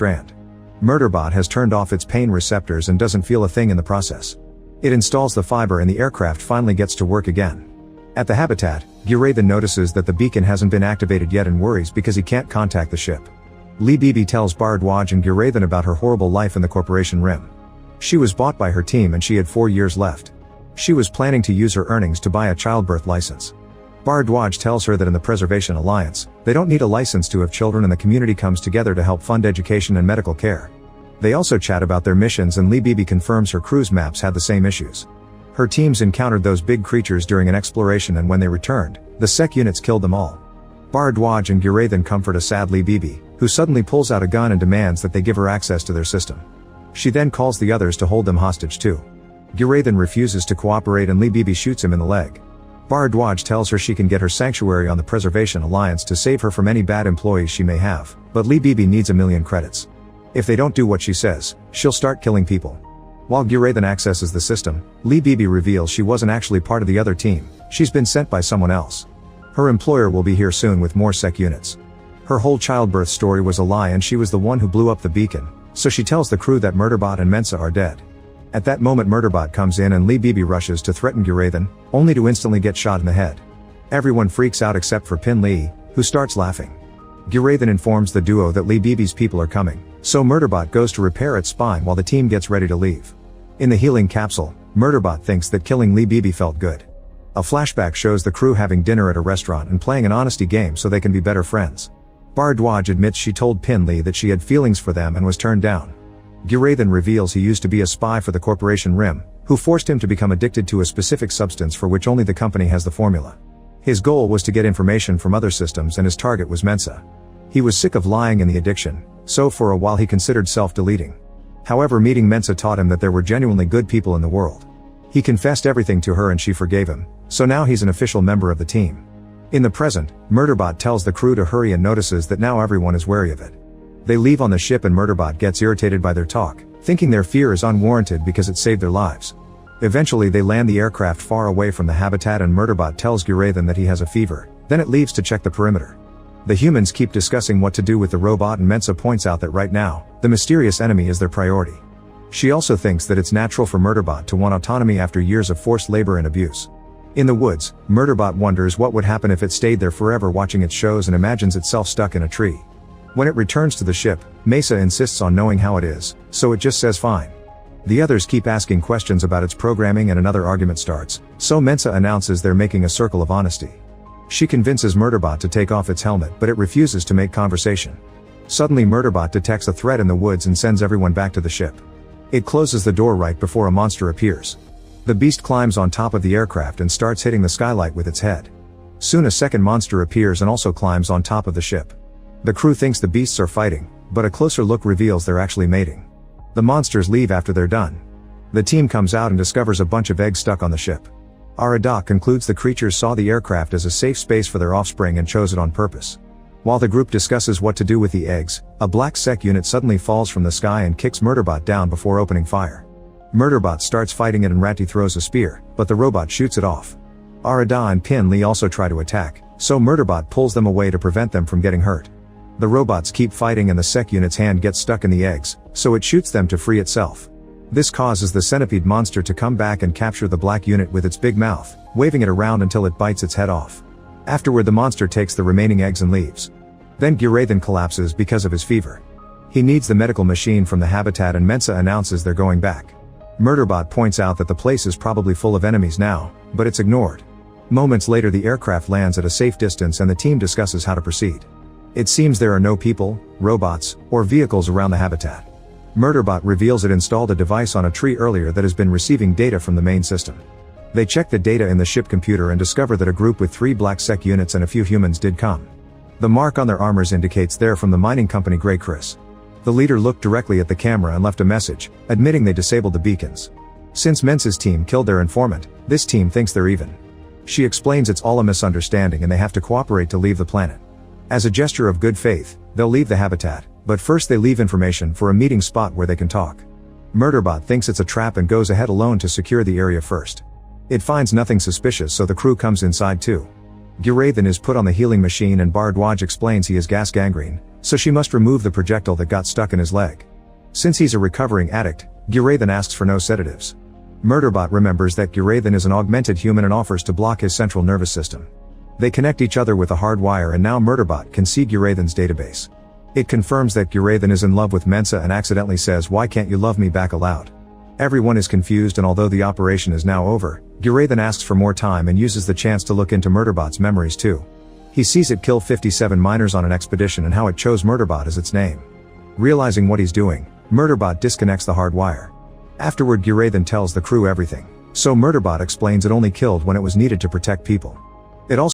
strand. Murderbot has turned off its pain receptors and doesn't feel a thing in the process. It installs the fiber and the aircraft finally gets to work again. At the habitat, Guraithan notices that the beacon hasn't been activated yet and worries because he can't contact the ship. Lee Bibi tells Bharadwaj and Guraithan about her horrible life in the Corporation Rim. She was bought by her team and she had 4 years left. She was planning to use her earnings to buy a childbirth license. Bharadwaj tells her that in the Preservation Alliance, they don't need a license to have children and the community comes together to help fund education and medical care. They also chat about their missions and Lee Bibi confirms her cruise maps had the same issues. Her teams encountered those big creatures during an exploration and when they returned, the SEC units killed them all. Bharadwaj and Guraithan comfort a sad Lee Bibi, who suddenly pulls out a gun and demands that they give her access to their system. She then calls the others to hold them hostage too. Guraithan refuses to cooperate and Lee Bibi shoots him in the leg. Bharadwaj tells her she can get her sanctuary on the Preservation Alliance to save her from any bad employees she may have, but Lee Bibi needs 1,000,000 credits. If they don't do what she says, she'll start killing people. While Guraithan accesses the system, Lee Bibi reveals she wasn't actually part of the other team, she's been sent by someone else. Her employer will be here soon with more SEC units. Her whole childbirth story was a lie and she was the one who blew up the beacon, so she tells the crew that Murderbot and Mensa are dead. At that moment Murderbot comes in and Lee Bibi rushes to threaten Guraithan, only to instantly get shot in the head. Everyone freaks out except for Pin Lee, who starts laughing. Guraithan informs the duo that Lee Bibi's people are coming, so Murderbot goes to repair its spine while the team gets ready to leave. In the healing capsule, Murderbot thinks that killing Lee Bibi felt good. A flashback shows the crew having dinner at a restaurant and playing an honesty game so they can be better friends. Bharadwaj admits she told Pin Lee that she had feelings for them and was turned down. Guraithan reveals he used to be a spy for the Corporation Rim, who forced him to become addicted to a specific substance for which only the company has the formula. His goal was to get information from other systems and his target was Mensa. He was sick of lying and the addiction, so for a while he considered self-deleting. However, meeting Mensa taught him that there were genuinely good people in the world. He confessed everything to her and she forgave him, so now he's an official member of the team. In the present, Murderbot tells the crew to hurry and notices that now everyone is wary of it. They leave on the ship and Murderbot gets irritated by their talk, thinking their fear is unwarranted because it saved their lives. Eventually they land the aircraft far away from the habitat and Murderbot tells Guraithan that he has a fever, then it leaves to check the perimeter. The humans keep discussing what to do with the robot and Mensa points out that right now, the mysterious enemy is their priority. She also thinks that it's natural for Murderbot to want autonomy after years of forced labor and abuse. In the woods, Murderbot wonders what would happen if it stayed there forever watching its shows and imagines itself stuck in a tree. When it returns to the ship, Mesa insists on knowing how it is, so it just says fine. The others keep asking questions about its programming and another argument starts, so Mensa announces they're making a circle of honesty. She convinces Murderbot to take off its helmet but it refuses to make conversation. Suddenly Murderbot detects a threat in the woods and sends everyone back to the ship. It closes the door right before a monster appears. The beast climbs on top of the aircraft and starts hitting the skylight with its head. Soon a second monster appears and also climbs on top of the ship. The crew thinks the beasts are fighting, but a closer look reveals they're actually mating. The monsters leave after they're done. The team comes out and discovers a bunch of eggs stuck on the ship. Arada concludes the creatures saw the aircraft as a safe space for their offspring and chose it on purpose. While the group discusses what to do with the eggs, a black SEC unit suddenly falls from the sky and kicks Murderbot down before opening fire. Murderbot starts fighting it and Ratty throws a spear, but the robot shoots it off. Arada and Pin Lee also try to attack, so Murderbot pulls them away to prevent them from getting hurt. The robots keep fighting and the SEC unit's hand gets stuck in the eggs, so it shoots them to free itself. This causes the centipede monster to come back and capture the black unit with its big mouth, waving it around until it bites its head off. Afterward the monster takes the remaining eggs and leaves. Then Guraithan collapses because of his fever. He needs the medical machine from the habitat and Mensa announces they're going back. Murderbot points out that the place is probably full of enemies now, but it's ignored. Moments later the aircraft lands at a safe distance and the team discusses how to proceed. It seems there are no people, robots, or vehicles around the habitat. Murderbot reveals it installed a device on a tree earlier that has been receiving data from the main system. They check the data in the ship computer and discover that a group with 3 black SEC units and a few humans did come. The mark on their armors indicates they're from the mining company Grey Chris. The leader looked directly at the camera and left a message, admitting they disabled the beacons. Since Mensa's team killed their informant, this team thinks they're even. She explains it's all a misunderstanding and they have to cooperate to leave the planet. As a gesture of good faith, they'll leave the habitat, but first they leave information for a meeting spot where they can talk. Murderbot thinks it's a trap and goes ahead alone to secure the area first. It finds nothing suspicious so the crew comes inside too. Guraithan is put on the healing machine and Bharadwaj explains he has gas gangrene, so she must remove the projectile that got stuck in his leg. Since he's a recovering addict, Guraithan asks for no sedatives. Murderbot remembers that Guraithan is an augmented human and offers to block his central nervous system. They connect each other with a hard wire, and now Murderbot can see Guraithan's database. It confirms that Guraithan is in love with Mensa and accidentally says, "Why can't you love me back?" aloud. Everyone is confused, and although the operation is now over, Guraithan asks for more time and uses the chance to look into Murderbot's memories too. He sees it kill 57 miners on an expedition and how it chose Murderbot as its name. Realizing what he's doing, Murderbot disconnects the hard wire. Afterward, Guraithan tells the crew everything. So Murderbot explains it only killed when it was needed to protect people. It also